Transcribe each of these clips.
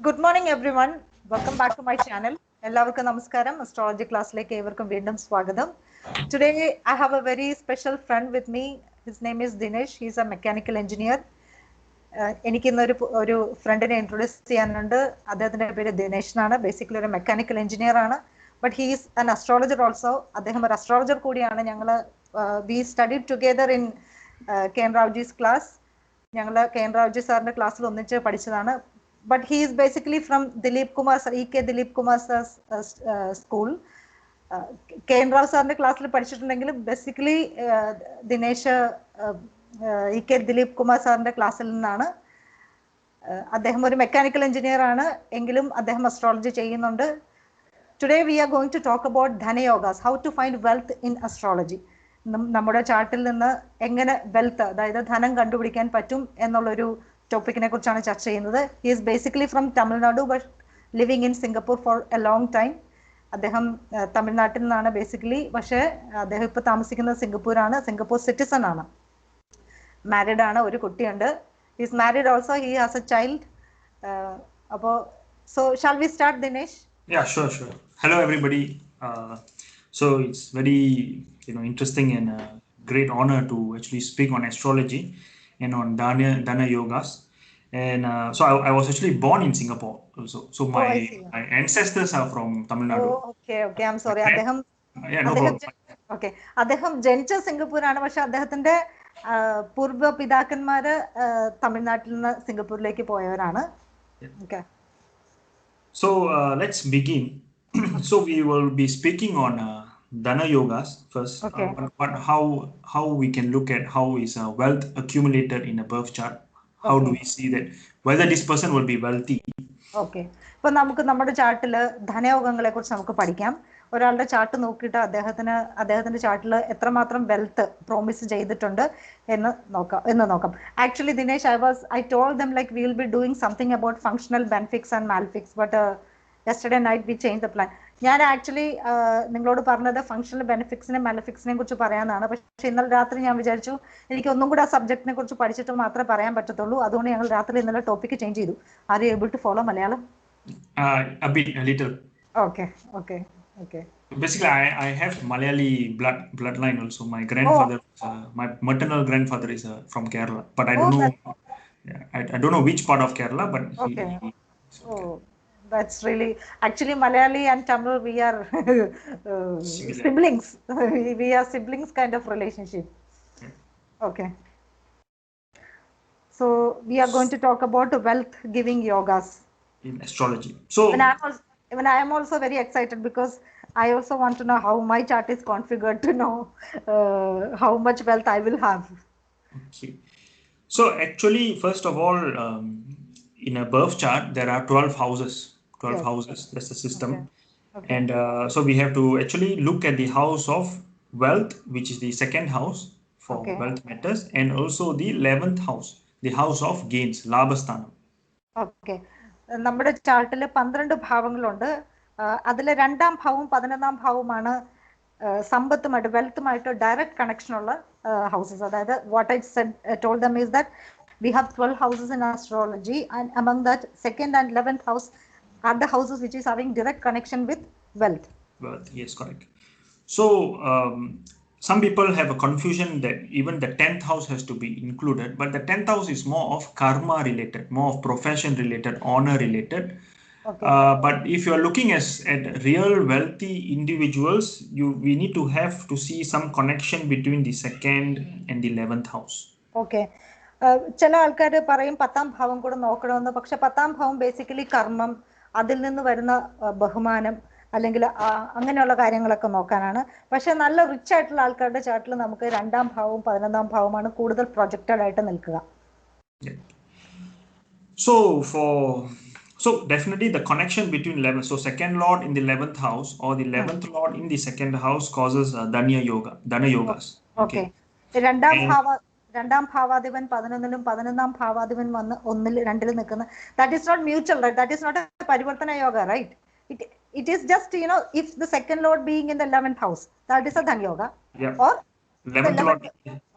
Good morning, everyone. Welcome back to my channel. എല്ലാവർക്കും നമസ്കാരം. Astrology classലേക്ക് ഏവർക്കും വീണ്ടും സ്വാഗതം. Today, I have a very special friend with me. His name is Dinesh. He is a mechanical engineer. എനിക്ക് ഇന്നൊരു ഫ്രണ്ടിനെ introduce ചെയ്യാനുണ്ട്. അദ്ദേഹത്തിന്റെ പേര് ദിനേശ് എന്നാണ്. ബേസിക്കലി ഒരു മെക്കാനിക്കൽ എഞ്ചിനീയർ ആണ്. But he is an astrologer also. അദ്ദേഹം ഒരു അസ്ട്രോളജർ കൂടിയാണ്. ഞങ്ങൾ we studied together in K N Raoji's class. ഞങ്ങൾ കെൻ റാവുജി സാറിന്റെ ക്ലാസ്സിൽ ഒന്നിച്ച് പഠിച്ചതാണ്. But he is basically from Dilip Kumar sir, E.K. Dilip Kumar sir's school. K.N. Rao സാറിന്റെ ക്ലാസ്സിൽ പഠിച്ചിട്ടുണ്ടെങ്കിലും ബേസിക്കലി ദിനേശ് E.K. ദിലീപ് കുമാർ സാറിന്റെ ക്ലാസ്സിൽ നിന്നാണ്. അദ്ദേഹം ഒരു മെക്കാനിക്കൽ എഞ്ചിനീയർ ആണ്, എങ്കിലും അദ്ദേഹം അസ്ട്രോളജി ചെയ്യുന്നുണ്ട്. Today we are going to talk about ധനയോഗാസ്, how to find wealth in astrology. നമ്മുടെ ചാർട്ടിൽ നിന്ന് എങ്ങനെ വെൽത്ത്, അതായത് ധനം കണ്ടുപിടിക്കാൻ പറ്റും എന്നുള്ളൊരു ടോപ്പിക്കിനെ കുറിച്ചാണ് ചർച്ച ചെയ്യുന്നത്. He is basically from Tamil Nadu but living in Singapore for a long time. അദ്ദേഹം തമിഴ്നാട്ടിൽ നിന്നാണ് ബേസിക്കലി, പക്ഷേ അദ്ദേഹം ഇപ്പോൾ താമസിക്കുന്നത് സിംഗപ്പൂരാണ്. സിംഗപ്പൂർ സിറ്റിസൺ ആണ്, മാരീഡ് ആണ്, ഒരു കുട്ടിയുണ്ട്. He is married also, he has a child. അപ്പോൾ so shall we start Dinesh? Yeah, sure. Hello, everybody. So it's very interesting and great honor to actually speak on astrology and on Dana yogas. And so I was actually born in Singapore also. So my ancestors are from Tamil Nadu. Oh, okay. I'm sorry. Yeah, no problem. Okay. അദ്ദേഹം ജനിച്ച സിംഗപ്പൂരാണ്, പക്ഷെ അദ്ദേഹത്തിന്റെ പൂർവ്വ പിതാക്കന്മാര് തമിഴ്നാട്ടിൽ നിന്ന് സിംഗപ്പൂരിലേക്ക് പോയവരാണ്. Okay. So let's begin. So we will be speaking on Dana yogas first. Okay. But how we can look at how is wealth accumulated in a birth chart. How do we see that whether this person will be wealthy? Okay. ഇപ്പൊ നമുക്ക് നമ്മുടെ ചാർട്ടില് ധനയോഗങ്ങളെ കുറിച്ച് നമുക്ക് പഠിക്കാം. ഒരാളുടെ chart നോക്കിയിട്ട് അദ്ദേഹത്തിന്റെ ചാർട്ടിൽ എത്രമാത്രം വെൽത്ത് പ്രോമിസ് ചെയ്തിട്ടുണ്ട് എന്ന് നോക്കാം. Actually Dinesh, I told them like we will be doing something about functional benefics and malefics, but yesterday night we changed the plan. ഞാൻ ആക്ച്വലി നിങ്ങളോട് പറഞ്ഞത് ഫങ്ഷണൽ ബെനിഫിറ്റ്സിനെയും മാലഫിക്സിനെയും കുറിച്ച് പറയാനാണ്. പക്ഷെ ഇന്നലെ രാത്രി ഞാൻ വിചാരിച്ചു എനിക്ക് ഒന്നും കൂടെ ആ സബ്ജക്റ്റിനെ കുറിച്ച് പഠിച്ചിട്ട് മാത്രമേ പറയാൻ പറ്റത്തുള്ളൂ. അതുകൊണ്ട് ഞങ്ങൾ രാത്രി ഇന്നലെ ടോപ്പിക് ചേഞ്ച് ചെയ്തു. Are you able to follow Malayalam? A little. Okay. Basically, I have Malayali bloodline also. My grandfather, my maternal grandfather is from Kerala, but I don't know. I don't know which part of Kerala, but that's really actually Malayali and Tamil. We are siblings. We are siblings kind of relationship. Okay. So we are going to talk about wealth giving yogas in astrology. So even I am also very excited because I also want to know how my chart is configured to know how much wealth I will have. Okay. So actually, first of all, in a birth chart, there are 12 houses. 12 houses. That's the system. Okay. And so we have to actually look at the house of wealth, which is the second house for wealth matters, and also the 11th house, the house of gains, Labhasthanam. Okay. നമ്മുടെ ചാർട്ടിൽ 12 ഭാവങ്ങളുണ്ട്. അതിലെ 2ാം ഭാവവും 11ാം ഭാവവുമാണ് സമ്പത്തുമായിട്ട് വെൽത്തുമായിട്ട് direct connection ഉള്ള houses. അതായത് what I told dum is that we have 12 houses in astrology, and among that 2nd and 11th house are the houses which is having direct connection with wealth. Yes, correct. So some people have a confusion that even the 10th house has to be included, but the 10th house is more of karma related, more of profession related, honor related. Okay. But if you are looking at real wealthy individuals, we need to have to see some connection between the 2nd and the 11th house. Okay. ചില ആൾക്കാർ പറയും 10ാം ഭാവം കൂടെ നോക്കണമെന്ന്. പക്ഷെ 10ാം ഭാവം basically കർമ്മം, അതിൽ നിന്ന് വരുന്ന ബഹുമാനം അല്ലെങ്കിൽ അങ്ങനെയുള്ള കാര്യങ്ങളൊക്കെ നോക്കാനാണ്. പക്ഷെ നല്ല റിച്ച് ആയിട്ടുള്ള ആൾക്കാരുടെ ചാർട്ടിൽ നമുക്ക് 2ാം ഭാവവും 11ാം ഭാവമാണ് കൂടുതൽ പ്രൊജക്റ്റഡ് ആയിട്ട് നിൽക്കുക. So definitely the connection between 11, so second lord in the 11th house or the 11th lord in the second house causes Dana yogas. Okay. രണ്ടാം ഭാവാധിപൻ 11ലും 11ാം ഭാവാധിപൻ വന്ന് 1-2 നിൽക്കുന്ന, that is not mutual, right? That is not a പരിവർത്തന yoga, right? It is just if the second lord being in the 11th house, that is a dhan yoga. Yeah. Or 11th lord.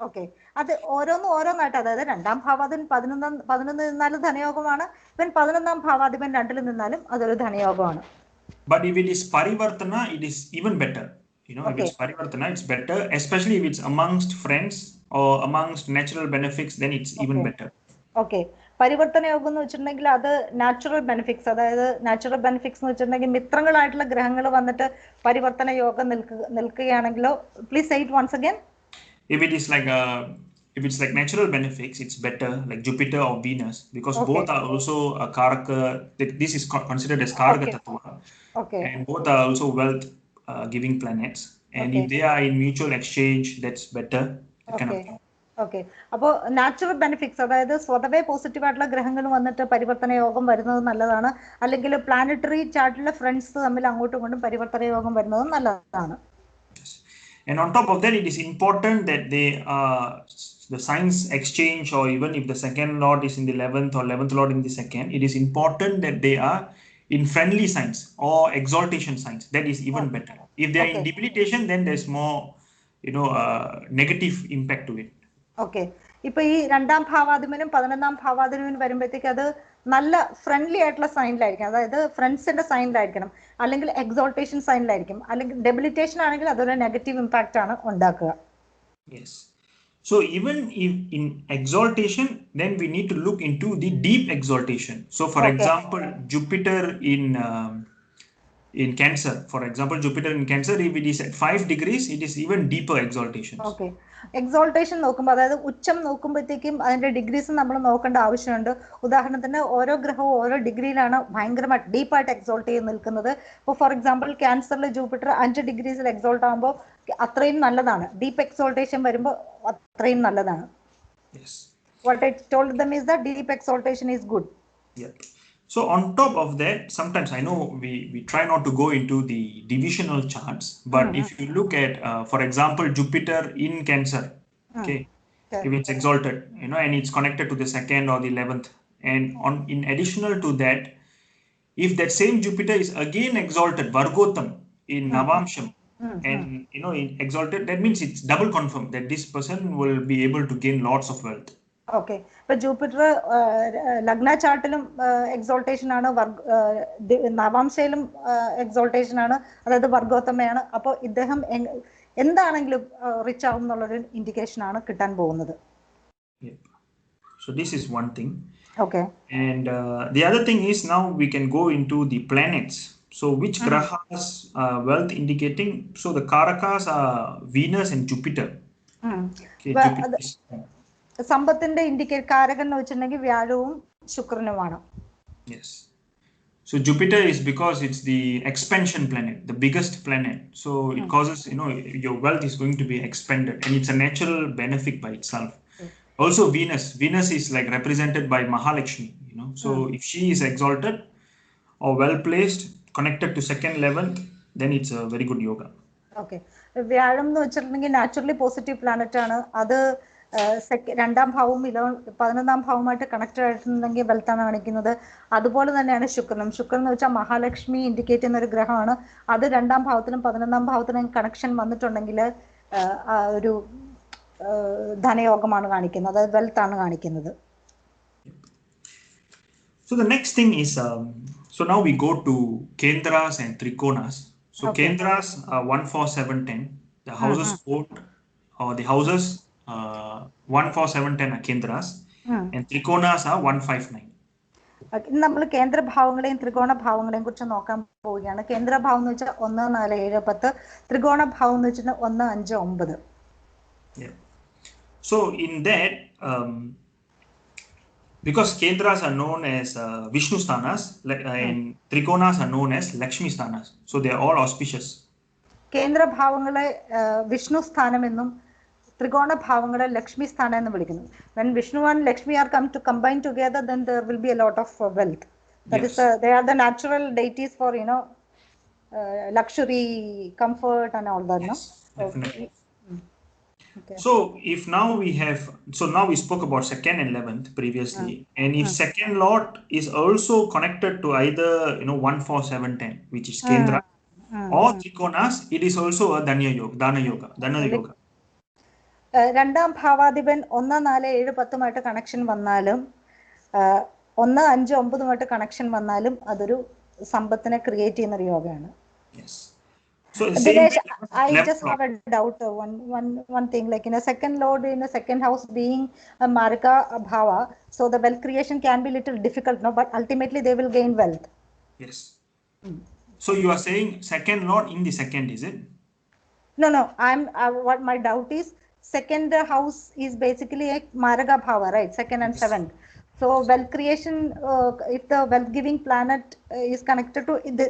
Okay, അത് ഓരോന്നായിട്ട്, അതായത് രണ്ടാം ഭാവാധിപൻ 11 നിന്നാലും ധനയോഗമാണ്, ഇവൻ 11ാം ഭാവാധിപൻ 2 നിന്നാലും അതൊരു ധനയോഗമാണ്. But if it is parivartana, it is even better. If it's parivartana, it's better, especially if it's amongst friends or amongst natural benefits, then it's even better. Okay, പരിവർത്തന യോഗം എന്ന് വെച്ചിട്ടുണ്ടെങ്കിൽ അത് നാച്ചുറൽ ബെനിഫിറ്റ്സ്, അതായത് നാച്ചുറൽ ബെനിഫിറ്റ്സ് എന്ന് വെച്ചിട്ടുണ്ടെങ്കിൽ മിത്രങ്ങളായിട്ടുള്ള ഗ്രഹങ്ങൾ വന്നിട്ട് പരിവർത്തന യോഗം നിൽക്കുകയാണെങ്കിലോ, please say it once again. If it's like natural benefits, it's better, like Jupiter or Venus, because both are also a Karaka. This is considered as Karaka Tattva. Okay. And both are also wealth giving planets. And if they are in mutual exchange, that's better. Okay, അപ്പോൾ natural benefits, അതായത് സ്വതവേ positive ആയിട്ടുള്ള ഗ്രഹങ്ങൾ വന്നിട്ട് പരിവർത്തന യോഗം വരുന്നത് നല്ലതാണ്, അല്ലെങ്കിൽ പ്ലാനറ്ററി ചാർട്ടിലെ ഫ്രണ്ട്സ് തമ്മിൽ അങ്ങോട്ടും ഇങ്ങോട്ടും പരിവർത്തന യോഗം വരുന്നത് നല്ലതാണ്. And on top of that, it is important that they the signs exchange, or even if the second lord is in the 11th or 11th lord in the second, it is important that they are in friendly signs or exaltation signs. That is even better. If they are in debilitation, then there's more negative impact to it. Okay, ഇപ്പൊ ഈ രണ്ടാം ഭാവാധിപനും 11ാം ഭാവാധിപനും വരുമ്പോഴത്തേക്ക് അത് നല്ല friendly ആയിട്ടുള്ള സൈനിലായിരിക്കും, അതായത് ഫ്രണ്ട്സിന്റെ സൈനിലായിരിക്കണം, അല്ലെങ്കിൽ എക്സോൾട്ടേഷൻ സൈനിലായിരിക്കും, അല്ലെങ്കിൽ ഡെബിലിറ്റേഷൻ ആണെങ്കിൽ അതൊരു നെഗറ്റീവ് ഇമ്പാക്റ്റ് ആണ് ഉണ്ടാക്കുക. Yes. So even if in exaltation, then we need to look into the deep exaltation. So for example, Jupiter in Cancer, for example, Jupiter in Cancer, if it is at 5 degrees, it is even deeper exaltation. Okay. Exaltation നോക്കുമ്പോൾ, അതായത് ഉച്ചം നോക്കുമ്പോഴത്തേക്കും അതിന്റെ degrees നമ്മൾ നോക്കേണ്ട ആവശ്യമുണ്ട്. ഉദാഹരണത്തിന് ഓരോ ഗ്രഹവും ഓരോ ഡിഗ്രിയിലാണ് ഭയങ്കരമായിട്ട് ഡീപ്പായിട്ട് എക്സോൾട്ട് ചെയ്ത് നിൽക്കുന്നത്. ഇപ്പോൾ ഫോർ എക്സാമ്പിൾ ക്യാൻസറിലെ ജൂപ്പിറ്റർ 5 ഡിഗ്രീസിൽ എക്സോൾട്ട് ആകുമ്പോൾ അത്രയും നല്ലതാണ്. ഡീപ്പ് എക്സോൾട്ടേഷൻ വരുമ്പോൾ അത്രയും നല്ലതാണ്. What I told them is that deep exaltation is good. Yeah. So on top of that, sometimes I know we try not to go into the divisional charts, but if you look at, for example, Jupiter in Cancer, if it's exalted, and it's connected to the 2nd or the 11th, and in additional to that, if that same Jupiter is again exalted, Vargotam in Navamsham, and exalted, that means it's double confirmed that this person will be able to gain lots of wealth. Okay, ഇപ്പൊ Jupiter ലഗ്ന ചാർട്ടിലും exaltation ആണ്, നവാംശയിലും exaltation ആണ്, അതായത് വർഗോത്തമയാണ്. അപ്പോൾ ഇദ്ദേഹം എന്താണെങ്കിലും rich ആവും എന്നുള്ളൊരു indication ആണ് കിട്ടാൻ പോകുന്നത്. So this is one thing. Okay. And the other thing is, now we can go into the planets. So which grahas wealth indicating? So the Karakas are Venus and Jupiter. സമ്പത്തിന്റെ കാരകൻ എന്ന് വെച്ചിട്ടുണ്ടെങ്കിൽ വ്യാഴവും ശുക്രനുമാണ്. Yes. So Jupiter is because it's the expansion planet, the biggest planet. So it causes, your wealth is going to be expanded, and it's a natural benefit by itself. Also Venus is like represented by Mahalakshmi, So if she is exalted or well placed, connected to 2nd, 11th, then it's a very good yoga. Okay. വ്യാഴം എന്ന് വെച്ചിട്ടുണ്ടെങ്കിൽ naturally positive planet ആണ്. അത് രണ്ടാം ഭാവവും 11ാം ഭാവവുമായിട്ട് connected ആയിട്ടുണ്ടെങ്കിൽ വെൽത്താണ് കാണിക്കുന്നത്. അതുപോലെ തന്നെയാണ് ശുക്രൻ എന്ന് വെച്ചാൽ മഹാലക്ഷ്മി ഇൻഡിക്കേറ്റ് ചെയ്യുന്ന ഒരു ഗ്രഹമാണ്. അത് 2ാം ഭാവത്തിനും 11ാം ഭാവത്തിനും കണക്ഷൻ വന്നിട്ടുണ്ടെങ്കിൽ ഒരു ധനയോഗമാണ് കാണിക്കുന്നത്, അതായത് വെൽത്താണ് കാണിക്കുന്നത്. So the next thing is, so now we go to Kendras and Trikonas. So Kendras are 1, 4, 7, 10. The houses vote, or the houses 1, 4, 7, 10 are Kendras, and Trikonas are 1, 5, 9. നമ്മൾ കേന്ദ്രഭാവങ്ങളെയും ത്രികോണ ഭാവങ്ങളെയും കുറിച്ച് നോക്കാൻ പോവുകയാണ്. കേന്ദ്രഭാവം എന്ന് വെച്ചാൽ 1, 4, 7, 10. ത്രികോണ ഭാവം എന്ന് വെച്ചാൽ 1, 5, 9. So in that, because Kendras are known as Vishnu Sthanas, and Trikonas are known as Lakshmi Sthanas, so they are all auspicious. കേന്ദ്രഭാവങ്ങളെ Vishnu സ്ഥാനം എന്നും ത്രികോണ ഭാവങ്ങളെ ലക്ഷ്മി സ്ഥാനം എന്ന് വിളിക്കുന്നു. When Vishnu and Lakshmi are come to combine together, then there will be a lot of wealth. That is, they are the natural deities for luxury, comfort, and all that. Yes, definitely. So if now we spoke about 2nd and 11th previously, and if 2nd lord is also connected to either 1, 4, 7, 10, which is Kendra, or Trikonas, it is also a Dana yoga. രണ്ടാം ഭാവാധിപൻ 1, 4, 7, 10 connection വന്നാലും 1, 5, 9 connection വന്നാലും അതൊരു സമ്പത്തിനെ create ചെയ്യുന്ന ഒരു യോഗമാണ്. Yes. So the same Dinesh, way, I 11th just lord. have a doubt. One thing, like in a second lord in a second house being a marka bhava, so the wealth creation can be little difficult, no? But ultimately they will gain wealth. Yes. So you are saying second lord in the second, is it? No, what my doubt is, second house is basically a Maraga Bhava, right? Second and Yes. seventh. So wealth creation, if the wealth giving planet is connected to the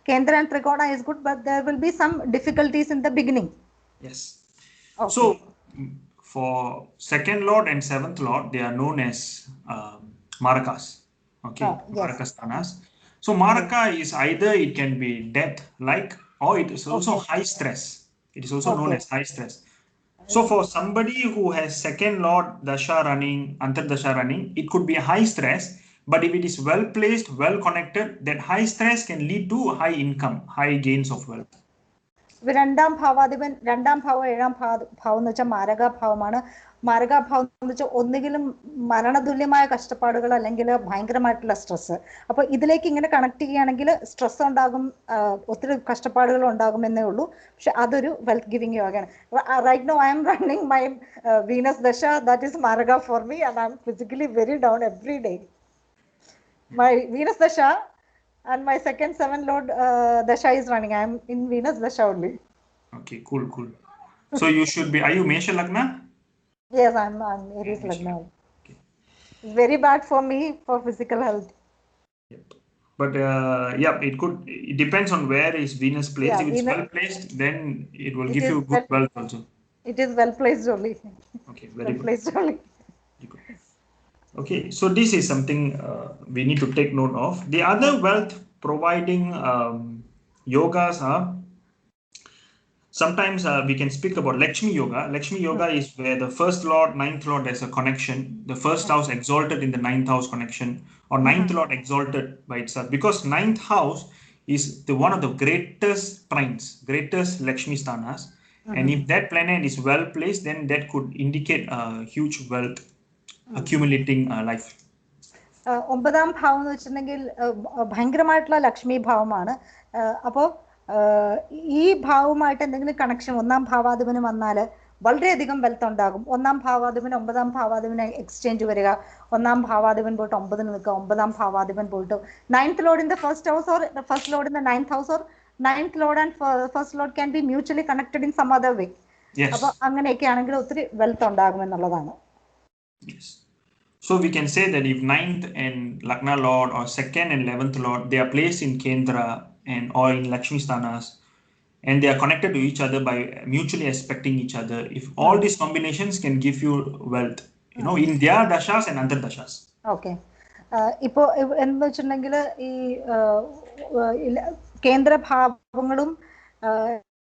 Kendra and Trikona is good, but there will be some difficulties in the beginning. Yes. Okay. So for second lord and seventh lord, they are known as Marakas. Okay, Yes. Marakasthanas. So Maraka is either it can be death like, or it is also Okay. high stress. It is also known Okay. as high stress. So for somebody who has second lord dasha running, antardasha running, it could be high stress. But if it is well placed, well connected, that high stress can lead to high income, high gains of wealth. രണ്ടാം ഭാവാധിപൻ, രണ്ടാം ഭാവം, ഏഴാം ഭാവം എന്ന് വെച്ചാൽ മാരകാഭാവമാണ്. മാരകാഭാവം എന്ന് വെച്ചാൽ ഒന്നുകിലും മരണതുല്യമായ കഷ്ടപ്പാടുകൾ അല്ലെങ്കിൽ ഭയങ്കരമായിട്ടുള്ള സ്ട്രെസ്. അപ്പൊ ഇതിലേക്ക് ഇങ്ങനെ കണക്ട് ചെയ്യുകയാണെങ്കിൽ സ്ട്രെസ് ഉണ്ടാകും, ഒത്തിരി കഷ്ടപ്പാടുകൾ ഉണ്ടാകുമെന്നേ ഉള്ളൂ. പക്ഷെ അതൊരു വെൽത്ത് ഗിവിംഗ് യോഗയാണ്. Right no I'm running my Venus dasha, that is maraka for me, and I'm physically very down every day. My Venus Dasha and my second seven lord Dasha is running. I am in Venus Dasha only. Okay, cool. So you should be, are you Mesha Lagna? Yes, I'm Aries Lagna. Okay. It's very bad for me for physical health. Yep. But it depends on where is Venus placed. Yeah, if it's Venus, well placed, then it will it give is you good wealth also. It is well placed only. Okay, very Well good. placed only. Very good. Okay, so this is something we need to take note of. The other wealth providing yogas are, sometimes we can speak about Lakshmi Yoga. Lakshmi Yoga is where the first lord, ninth lord, there's a connection. The first house exalted in the ninth house connection, or ninth lord exalted by itself. Because ninth house is one of the greatest trines, greatest Lakshmi sthanas. And if that planet is well placed, then that could indicate a huge wealth accumulating life. ഒമ്പതാം ഭാവം എന്ന് വെച്ചിട്ടുണ്ടെങ്കിൽ ഭയങ്കരമായിട്ടുള്ള ലക്ഷ്മി ഭാവമാണ്. അപ്പോൾ ഈ ഭാവവുമായിട്ട് എന്തെങ്കിലും connection ഒന്നാം ഭാവാധിപന് വന്നാൽ വളരെയധികം വെൽത്ത് ഉണ്ടാകും. ഒന്നാം ഭാവാധിപൻ ഒമ്പതാം ഭാവാധിപന് എക്സ്ചേഞ്ച് വരിക, ഒന്നാം ഭാവാധിപൻ പോയിട്ട് 9 നിൽക്കുക, ഒമ്പതാം ഭാവാധിപൻ പോയിട്ട് ninth lord in the first house, or first lord in the ninth house, or ninth lord and first lord can be mutually connected in some other way. അപ്പൊ അങ്ങനെയൊക്കെ ആണെങ്കിൽ ഒത്തിരി വെൽത്ത് ഉണ്ടാകും എന്നുള്ളതാണ്. Yes. So we can say that if 9th and Lagna Lord or 2nd and 11th Lord, they are placed in Kendra and or in Lakshmi Sthanas, and they are connected to each other by mutually expecting each other. If all these combinations can give you wealth, in their dashas and under dashas. Okay. ഇപ്പോ എന്ന് വെച്ചിട്ടുണ്ടെങ്കിൽ ഈ കേന്ദ്രഭാവങ്ങളും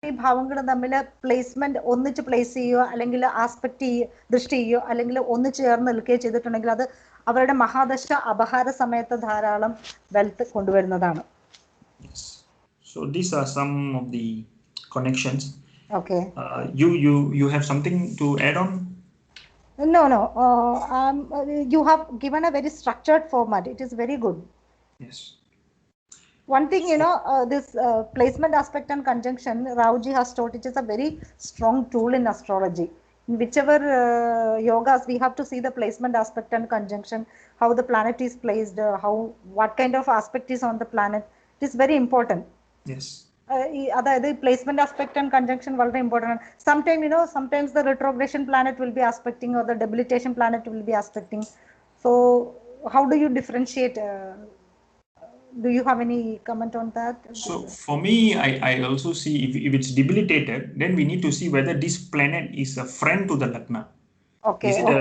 ഈ ഭാവങ്ങളും തമ്മിൽ placement ഒന്നിച്ച് place ചെയ്യുകയോ അല്ലെങ്കിൽ ആസ്പെക്ട് ദൃഷ്ടി ചെയ്യുകയോ അല്ലെങ്കിൽ ഒന്നിച്ച് ചേർന്ന് നിൽക്കുകയോ ചെയ്തിട്ടുണ്ടെങ്കിൽ അത് അവരുടെ മഹാദശ അപഹാര സമയത്ത് ധാരാളം wealth കൊണ്ടുവരുന്നതാണ്. So these are some of the connections. Okay. You have something to add on? No. You have given a very structured format. It is very good. Yes. One thing, this placement aspect and conjunction, Rauji has taught, it is a very strong tool in astrology. In whichever yogas, we have to see the placement aspect and conjunction, how the planet is placed, what kind of aspect is on the planet. It is very important. Yes. അതായത് placement aspect and conjunction വളരെ important ആണ്. Sometimes the retrogression planet will be aspecting or the debilitation planet will be aspecting. So how do you differentiate? Do you have any comment on that? So for me, I also see if it's debilitated, then we need to see whether this planet is a friend to the Lagna. Okay. Is it a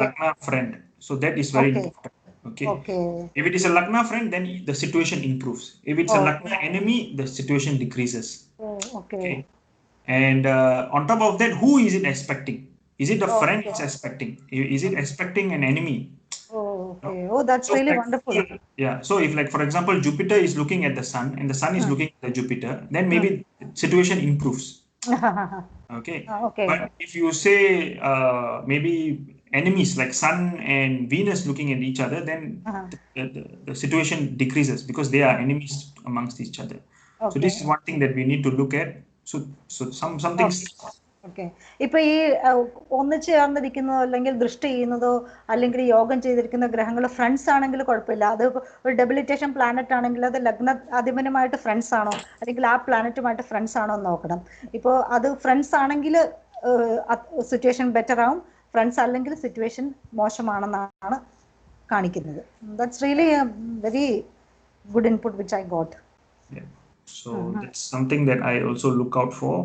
Lagna friend? So that is very important. Okay. If it is a Lagna friend, then the situation improves. If it's a Lagna enemy, the situation decreases. Okay. And on top of that, who is it expecting? Is it a friend it's expecting? Is it expecting an enemy? Okay. That's really wonderful. Yeah. So if, like, for example, Jupiter is looking at the sun and the sun is looking at the Jupiter, then maybe situation improves. Okay. Okay. But if you say maybe enemies like Sun and Venus looking at each other, then the situation decreases because they are enemies amongst each other. So this is Okay. one thing that we need to look at. So some things. Okay ഇപ്പൊ ഈ ഒന്നിച്ച് ചേർന്നിരിക്കുന്നതോ അല്ലെങ്കിൽ ദൃഷ്ടി ചെയ്യുന്നതോ അല്ലെങ്കിൽ യോഗം ചെയ്തിരിക്കുന്ന ഗ്രഹങ്ങൾ ഫ്രണ്ട്സ് ആണെങ്കിൽ കുഴപ്പമില്ല. അത് ഒരു ഡെബിലിറ്റേഷൻ പ്ലാനറ്റ് ആണെങ്കിൽ അത് ലഗ്ന അധിപനുമായിട്ട് ഫ്രണ്ട്സ് ആണോ അല്ലെങ്കിൽ ആ പ്ലാനറ്റുമായിട്ട് ഫ്രണ്ട്സ് ആണോ എന്ന് നോക്കണം. ഇപ്പോൾ അത് ഫ്രണ്ട്സ് ആണെങ്കിൽ സിറ്റുവേഷൻ ബെറ്റർ ആവും, ഫ്രണ്ട്സ് അല്ലെങ്കിൽ സിറ്റുവേഷൻ മോശമാണെന്നാണ് കാണിക്കുന്നത്. That's really very good input which I got. Yeah. So that's something that I also look out for.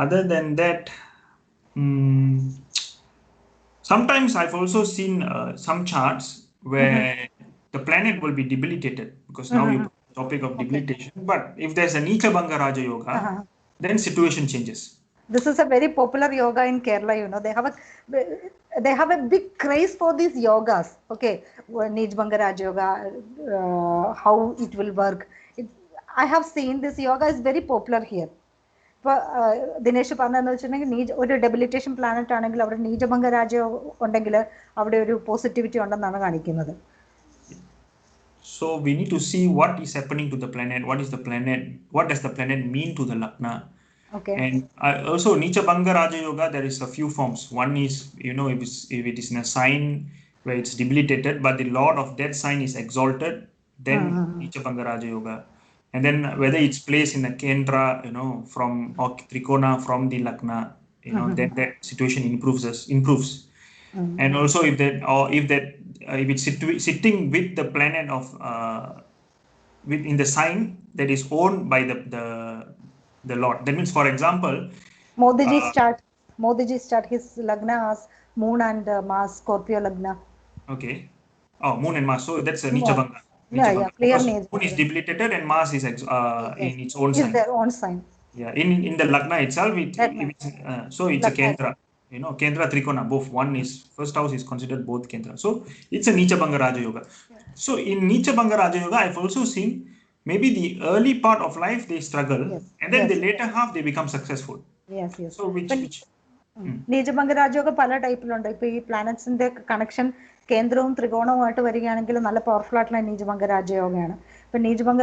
Other than that, sometimes I've also seen some charts where the planet will be debilitated because now you put the topic of debilitation. But if there's a Neecha Bhanga Raja Yoga, then situation changes. This is a very popular yoga in Kerala. You know, they have a big craze for these yogas. Okay, Neej Bhanga Raja Yoga, how it will work. I have seen this yoga is very popular here. ഇപ്പോൾ ദിനേശ് പറഞ്ഞതെന്ന് വെച്ചിട്ടുണ്ടെങ്കിൽ ഒരു ഡെബിലിറ്റേഷൻ planet ആണെങ്കിൽ അവിടെ നീചഭംഗ രാജ്യം ഉണ്ടെങ്കിൽ അവിടെ ഒരു പോസിറ്റിവിറ്റി ഉണ്ടെന്നാണ് കാണിക്കുന്നത്. So we need to see what is happening to the planet. What does the planet mean to the Lagna? Okay. And also Neecha Bhanga Raja Yoga, there is a few forms. One is, if it is in a sign where it's debilitated, but the lord of that sign is exalted, then Neecha Bhanga Raja Yoga. And then whether it's placed in a Kendra, or Trikona from the Lagna, then that situation improves. And also if it's sitting with the planet of in the sign that is owned by the Lord. That means, for example, Modiji start his Lagna as Moon and Mars, Scorpio Lagna. Okay. Oh, Moon and Mars. So that's a Neecha Bhanga. Yeah, clear. Moon is debilitated and Mars is in its own sign. Is their own sign. Yeah, in the Lagna itself, so it's a Kendra. Kendra Trikona, both. First house is considered both Kendra. So it's a Neecha Bhanga Raja Yoga. So in Neecha Bhanga Raja Yoga, I've also seen maybe the early part of life they struggle, and then the later half they become successful. Yes. So which നീചഭംഗ Raja Yoga പല ടൈപ്പിലുണ്ട്. ഇപ്പൊ ഈ പ്ലാനറ്റ്സിന്റെ connection കേന്ദ്രവും ത്രികോണവുമായിട്ട് വരികയാണെങ്കിൽ നല്ല powerful ആയിട്ടുള്ള നീചഭംഗ രാജയോഗമാണ്. ഇപ്പൊ നീചഭംഗ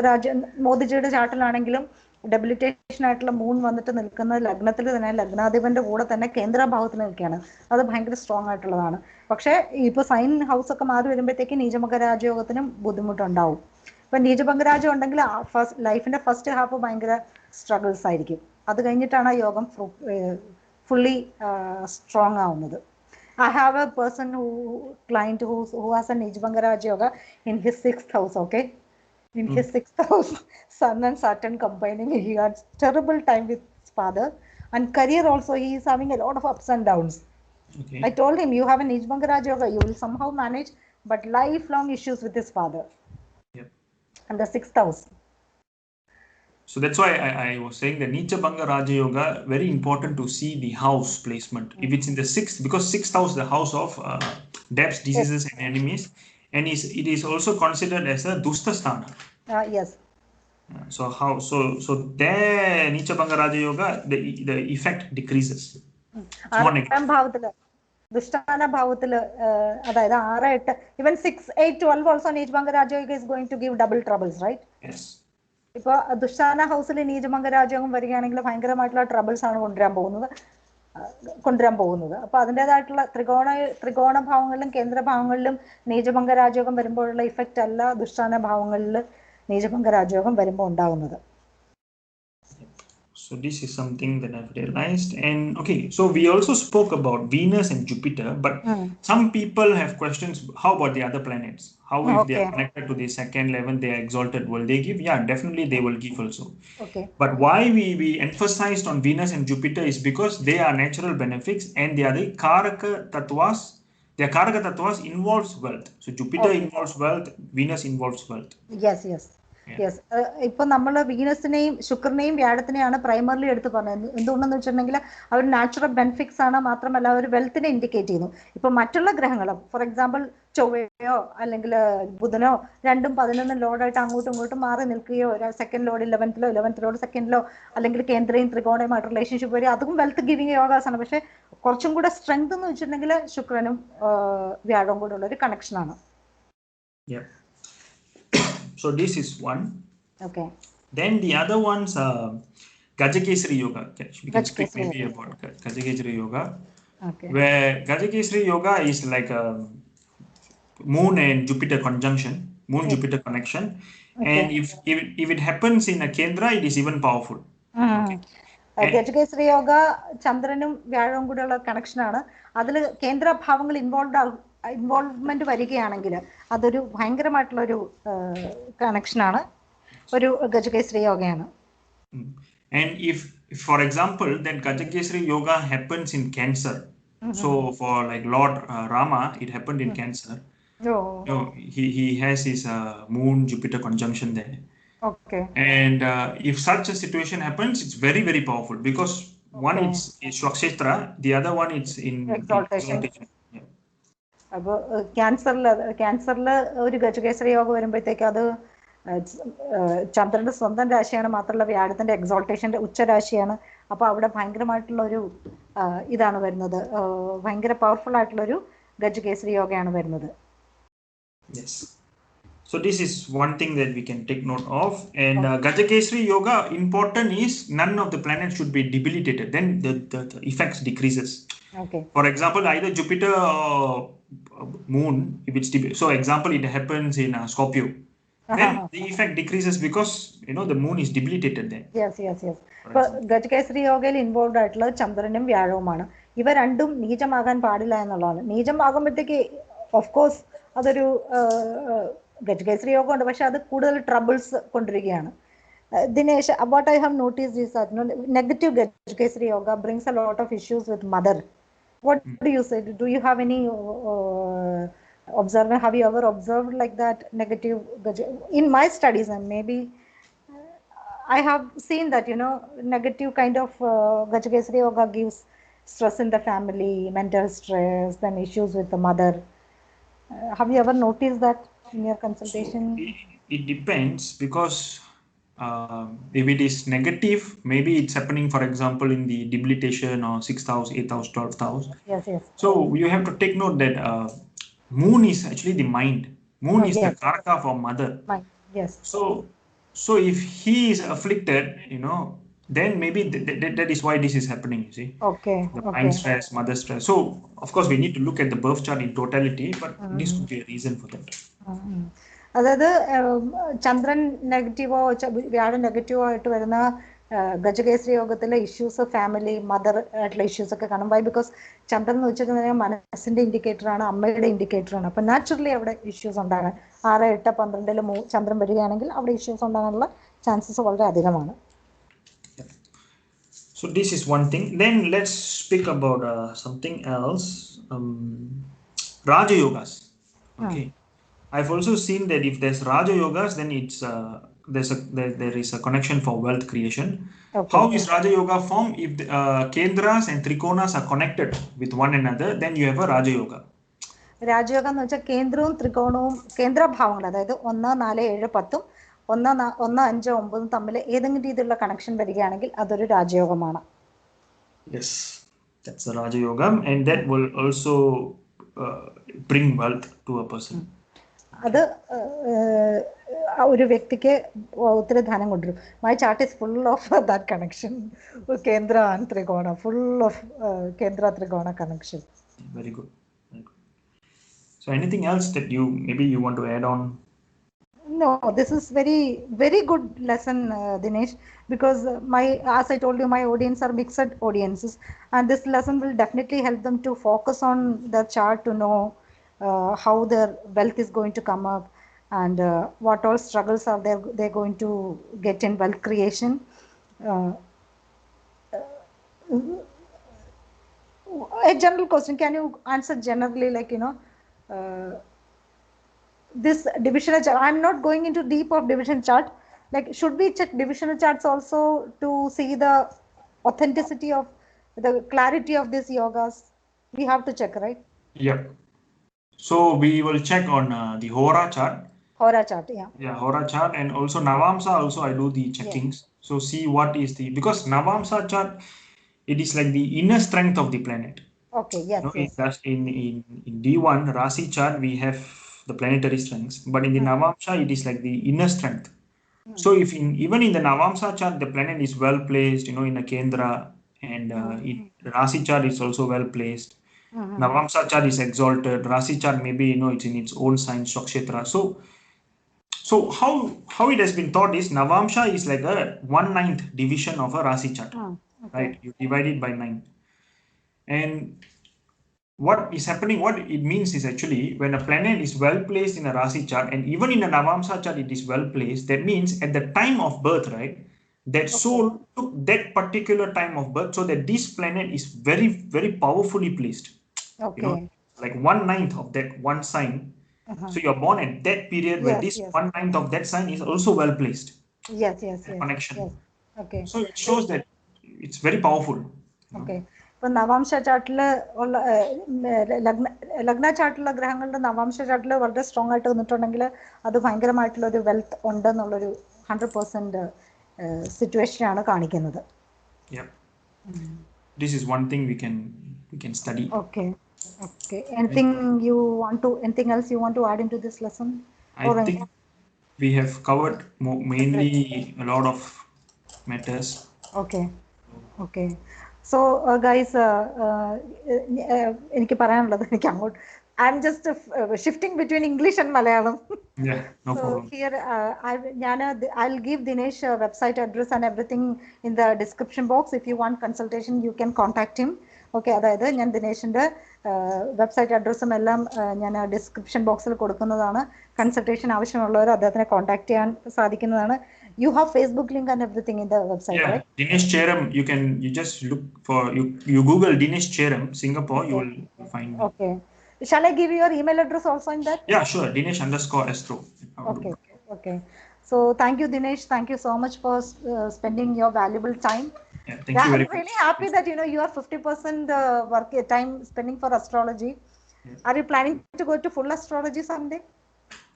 മോദിജിയുടെ ചാർട്ടിലാണെങ്കിലും ഡെബിലിറ്റേഷൻ ആയിട്ടുള്ള moon വന്നിട്ട് നിൽക്കുന്നത് ലഗ്നത്തിൽ തന്നെ, ലഗ്നാധിപന്റെ കൂടെ തന്നെ കേന്ദ്രഭാവത്തിൽ നിൽക്കുകയാണ്. അത് ഭയങ്കര സ്ട്രോങ് ആയിട്ടുള്ളതാണ്. പക്ഷെ ഇപ്പൊ സൈൻ ഹൗസ് ഒക്കെ മാറി വരുമ്പോഴത്തേക്ക് നീചഭംഗ രാജയോഗത്തിനും ബുദ്ധിമുട്ടുണ്ടാവും. ഇപ്പൊ നീചഭംഗ രാജം ഉണ്ടെങ്കിൽ ലൈഫിന്റെ ഫസ്റ്റ് ഹാഫ് ഭയങ്കര സ്ട്രഗിൾസ് ആയിരിക്കും. അത് കഴിഞ്ഞിട്ടാണ് ആ യോഗം fully strong ആവുന്നത്. I have a client who has a Nijbanga Raja Yoga in his 6th house. Okay, in his 6th house, Sun and Saturn combining, he had terrible time with his father, and career also he is having a lot of ups and downs. Okay. I told him, you have a Nijbanga Raja Yoga, you will somehow manage, but lifelong issues with his father. Yep. And the 6th house. So that's why I was saying the Neecha Bhanga Raja Yoga, very important to see the house placement. If it's in the 6th, because 6th house is the house of debts, diseases, and enemies, and it is also considered as a Dusthasthana. Yes. So there Neecha Bhanga Raja Yoga, the effect decreases. ദുഷ്ടാന ഭാവത്തില് അതായത് 6, 8, even 6, 8, 12 also നീചഭംഗ Raja Yoga is going to give double troubles, right? Yes. ഇപ്പൊ ദുഷ്ടാന ഹൗസിൽ നീചഭംഗ രാജയോഗം വരികയാണെങ്കിൽ ഭയങ്കരമായിട്ടുള്ള troubles ആണ് കൊണ്ടുവരാൻ പോകുന്നത്. അപ്പൊ അതിൻ്റെതായിട്ടുള്ള ത്രികോണ ഭാവങ്ങളിലും കേന്ദ്രഭാവങ്ങളിലും നീചഭംഗ രാജയോഗം വരുമ്പോഴുള്ള ഇഫക്റ്റ് അല്ല ദുഷ്ടാന ഭാവങ്ങളിൽ നീചഭംഗ രാജയോഗം വരുമ്പോൾ ഉണ്ടാകുന്നത്. So this is something that I've realized. And okay, so we also spoke about Venus and Jupiter, but some people have questions, how about the other planets? How if they are connected to the 2nd, 11th, they are exalted, will they give? Yeah, definitely they will give also. Okay. But why we emphasized on Venus and Jupiter is because they are natural benefics and they are the Karaka Tattvas. Their Karaka Tattvas involves wealth. So Jupiter involves wealth, Venus involves wealth. Yes. Yes. ഇപ്പൊ നമ്മൾ വീനസിനെയും ശുക്രനെയും വ്യാഴത്തിനെയാണ് primarily എടുത്ത് പറഞ്ഞത്. എന്തുകൊണ്ടെന്ന് വെച്ചിട്ടുണ്ടെങ്കിൽ അവർ natural benefits ആണ്, മാത്രമല്ല അവർ വെൽത്തിനെ indicate ചെയ്യുന്നു. ഇപ്പൊ മറ്റുള്ള ഗ്രഹങ്ങളും ഫോർ എക്സാമ്പിൾ ചൊവ്വയോ അല്ലെങ്കിൽ ബുധനോ 2ഉം 11ഉം ലോഡായിട്ട് അങ്ങോട്ടും ഇങ്ങോട്ടും മാറി നിൽക്കുകയോ, സെക്കൻഡ് ലോഡ് 11th-ലോ 11th ലോഡ് സെക്കൻഡിലോ, അല്ലെങ്കിൽ കേന്ദ്രയും ത്രികോണയുമായിട്ട് റിലേഷൻഷിപ്പ് വരിക, അതും വെൽത്ത് ഗിവിങ് യോഗാസാണ്. പക്ഷെ കുറച്ചും കൂടെ സ്ട്രെങ്ത് എന്ന് വെച്ചിട്ടുണ്ടെങ്കിൽ ശുക്രനും വ്യാഴവും കൂടെ ഉള്ള ഒരു കണക്ഷനാണ്. Yeah. So this is one. Okay. Then the other ones are Gajakesari Yoga. We can speak Gajakesari maybe Yoga. about Gajakesari Yoga. Okay. Where Gajakesari Yoga is like a Moon and Jupiter conjunction, Moon Jupiter connection. Okay. And if it happens in a Kendra, it is even powerful. Okay. ഗജകേസരി yoga ചന്ദ്രനും വ്യാഴവും കൂടെയുള്ള കണക്ഷനാണ്. അതിൽ കേന്ദ്രഭാവങ്ങൾ involvement വരികയാണെങ്കിൽ അതൊരു ഭയങ്കരമായിട്ടുള്ള ഒരു കണക്ഷനാണ്, ഒരു ഗജകേസരി യോഗയാണ്. And if for example that Gajakesari Yoga happens in Cancer, so for like Lord Rama, it happened in Cancer. He has his Moon Jupiter conjunction there. Okay. And if such a situation happens, it's very, very powerful, because one is Swakshetra, the other one is in exaltation. Yeah. അപ്പോൾ ക്യാൻസറിൽ ഒരു ഗജകേസരി യോഗ വരുമ്പോഴത്തേക്ക് അത് ചന്ദ്രന്റെ സ്വന്തം രാശിയാണ്, മാത്രമല്ല വ്യാഴത്തിന്റെ എക്സോൾട്ടേഷന്റെ ഉച്ചരാശിയാണ്. അപ്പോൾ അവിടെ ഭയങ്കരമായിട്ടുള്ള ഒരു ഇതാണ് വരുന്നത്, ഭയങ്കര പവർഫുൾ ആയിട്ടുള്ള ഒരു ഗജകേസരി യോഗയാണ് വരുന്നത്. Yes. So this is one thing that we can take note of. And Gajakesari Yoga, important is none of the planets should be debilitated. Then the effects decreases. Okay. For example, either Jupiter or Moon, if it's so example it happens in Scorpio, then the effect decreases because the Moon is debilitated there. Yes. ഇപ്പോൾ ഗജകേസരി യോഗയിൽ involve ആയിട്ടുള്ളത് ചന്ദ്രനും വ്യാഴവുമാണ്. ഇവ രണ്ടും നീചമാകാൻ പാടില്ല എന്നുള്ളതാണ്. നീചമാകുമ്പോഴത്തേക്ക് of course അതൊരു ഗജകേസരി യോഗ ഉണ്ട്, പക്ഷെ അത് കൂടുതൽ ട്രബിൾസ് കൊണ്ടിരിക്കുകയാണ്. Dinesh, what I have noticed is that negative Gajkesari yoga brings a lot of issues with mother. What do you say? Do you have any observation? Have you ever observed like that negative in my studies? And maybe I have seen that negative kind of Gajkesari yoga gives stress in the family, mental stress, then issues with the mother. Have you ever noticed that in your consultation? So it depends, because if it is negative, maybe it's happening, for example, in the debilitation or 6th house, 8th house, 12th house. Yes. So you have to take note that Moon is actually the mind. Moon is the karaka for mother. Mind. Yes. So if he is afflicted, then maybe that is why this is happening, you see. Okay. The mind stress, mother stress. So of course we need to look at the birth chart in totality, but this could be a reason for that. അതായത് ചന്ദ്രൻ നെഗറ്റീവോ വ്യാഴം നെഗറ്റീവോ ആയിട്ട് വരുന്ന ഗജകേസരി യോഗത്തിലെ issues family mother ആയിട്ടുള്ള issues ഒക്കെ കാണും. Y? Because ചന്ദ്രൻ എന്ന് വെച്ചിട്ടുണ്ടെങ്കിൽ മനസ്സിന്റെ ഇൻഡിക്കേറ്ററാണ്, അമ്മയുടെ ഇൻഡിക്കേറ്ററാണ്. അപ്പം നാച്ചുറലി അവിടെ ഇഷ്യൂസ് ഉണ്ടാകാൻ 6, 8, 12 ചന്ദ്രൻ വരികയാണെങ്കിൽ അവിടെ ഇഷ്യൂസ് ഉണ്ടാകാനുള്ള ചാൻസസ് വളരെ അധികമാണ്. So this is one thing. Then let's speak about something else. Raja Yogas. Okay. I've also seen that if there's Raja Yogas, then it's there is a connection for wealth creation. Okay. How is Raja Yoga formed? If the, Kendras and Trikonas are connected with one another, then you have a Raja Yoga. രാജയോഗം എന്ന് വെച്ചാൽ കേന്ദ്രവും ത്രികോണവും കേന്ദ്രഭാവങ്ങൾ, അതായത് 1, 4, 7, 10, 1, 5, 9 തമ്മിൽ ഏതെങ്കിലും രീതിയിലുള്ള connection വരികയാണെങ്കിൽ അതൊരു രാജയോഗമാണ്. Yes, that's a Raja Yoga, and that will also bring wealth to a person. അത് ഒരു വ്യക്തിക്ക് ഒത്തിരി ധനം കൊണ്ടുവരും. My chart is full of that connection, കേന്ദ്ര ആൻഡ് ത്രികോണ, ഫുൾ ഓഫ് കേന്ദ്ര ത്രികോണ connection. Very good. So anything else that maybe you want to add on? No, this is very, very good lesson, Dinesh, because as I told you, my audience are mixed audiences, and this lesson will definitely help them to focus on their chart to know how their wealth is going to come up, and what all struggles are they're going to get in wealth creation. A general question, can you answer generally, like this divisional chart. I'm not going into deep of division chart. Like, should we check divisional charts also to see the authenticity of the clarity of these yogas? We have to check, right? Yep. So we will check on the Hora chart. Hora chart, yeah. Yeah, Hora chart, and also Navamsa also I do the checkings. So see what is the, because Navamsa chart, it is like the inner strength of the planet. Okay, yes, In, yes. in D1 Rasi chart we have the planetary strengths, but in the Navamsa it is like the inner strength. So if even in the Navamsa chart the planet is well placed, in a Kendra, and in Rasi chart is also well placed. Navamsa chart is exalted. Rasi chart maybe it's in its own sign Shokshetra. So how it has been taught is Navamsha is like a 1/9 division of a Rasi chart, right? You divide it by 9, and what is happening, what it means is actually when a planet is well placed in a Rasi chart, and even in a Navamsa chart it is well placed, that means at the time of birth, right, that soul took that particular time of birth, so that this planet is very, very powerfully placed. Okay. Like 1/9 of that one sign. So you're born at that period where Yes, this yes. 1/9 of that sign is also well placed. Yes, yes, yes. Connection. Yes. Okay. So it shows that it's very powerful. Okay ഇപ്പൊ നവാംശ ചാർട്ടില് ഉള്ള ലഗ്ന ചാർട്ടിലുള്ള ഗ്രഹങ്ങളുടെ നവാംശ ചാർട്ടിൽ വളരെ strong ആയിട്ട് നിന്നിട്ടുണ്ടെങ്കിൽ അത് ഭയങ്കരമായിട്ടുള്ള ഒരു wealth ഉണ്ടെന്നുള്ളൊരു 100% സിറ്റുവേഷനാണ് കാണിക്കുന്നത്. Yeah. This is one thing we can study. Okay. Okay. Anything else you want to add into this lesson? I think we have covered mainly a lot of matters. Okay. Okay. So guys, എനിക്ക് പറയാനുള്ളത് എനിക്ക് അങ്ങോട്ട് I'm just shifting between English and Malayalam. Yeah, no problem. Here I'll give Dinesh website address and everything in the description box. If you want consultation, you can contact him. Okay, അതായത് ഞാൻ ദിനേശിന്റെ website അഡ്രസ്സും എല്ലാം ഞാൻ description ബോക്സിൽ കൊടുക്കുന്നതാണ്. Consultation ആവശ്യമുള്ളവർ അദ്ദേഹത്തിനെ contact ചെയ്യാൻ സാധിക്കുന്നതാണ്. You have Facebook link and everything in the website, yeah, right? Dinesh Cheram, you just look for, you Google Dinesh Cheram Singapore, you will find me. Okay. Shall I give you your email address also in that? Yeah, sure. Dinesh_Astro. Okay. So thank you, Dinesh. Thank you so much for spending your valuable time. Yeah, thank you very I'm much. really happy that you are 50% work time spending for astrology. Yeah. Are you planning to go to full astrology someday?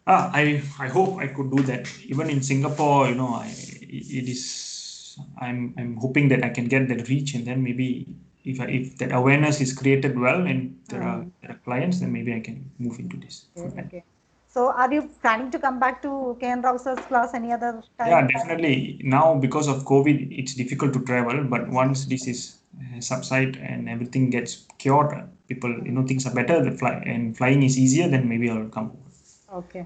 I hope I could do that. Even in Singapore, I'm hoping that I can get that reach, and then maybe if that awareness is created well and there are clients, then maybe I can move into this. Okay. So are you planning to come back to K.N. Rau's class any other time? Yeah, definitely. Now because of COVID, it's difficult to travel, but once this is subside and everything gets cured, people, things are better, and flying is easier, then maybe I'll come. Okay.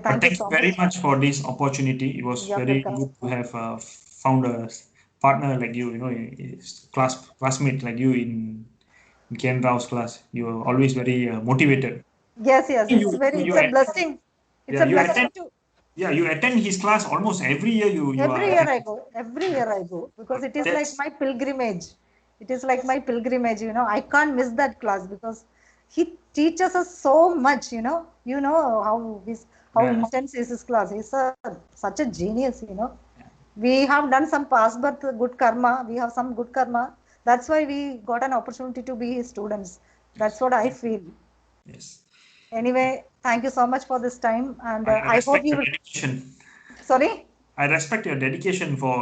Thank you so very much for this opportunity. It was very good to have found a partner like you, classmate like you in K.N. Rau's class. You are always very motivated. Yes. It's a blessing. It's a blessing too. Yeah, you attend his class almost every year. Every year I go because it is like my pilgrimage. It is like my pilgrimage. I can't miss that class because he teaches us so much. How intense is his class. He's such a genius. We have done some past birth good karma. We have some good karma. That's why we got an opportunity to be his students. That's what I feel. Yes. Anyway, thank you so much for this time, and I hope you will. Dedication. Sorry. I respect your dedication for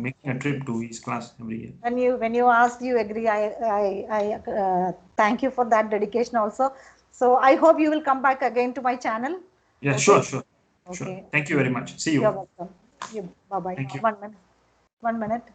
making a trip to his class every year. When you asked, you agree. I thank you for that dedication also. So I hope you will come back again to my channel. Yeah, okay? Sure. Okay. Thank you very much. See you. You're welcome. Bye bye. Thank you. 1 minute. 1 minute.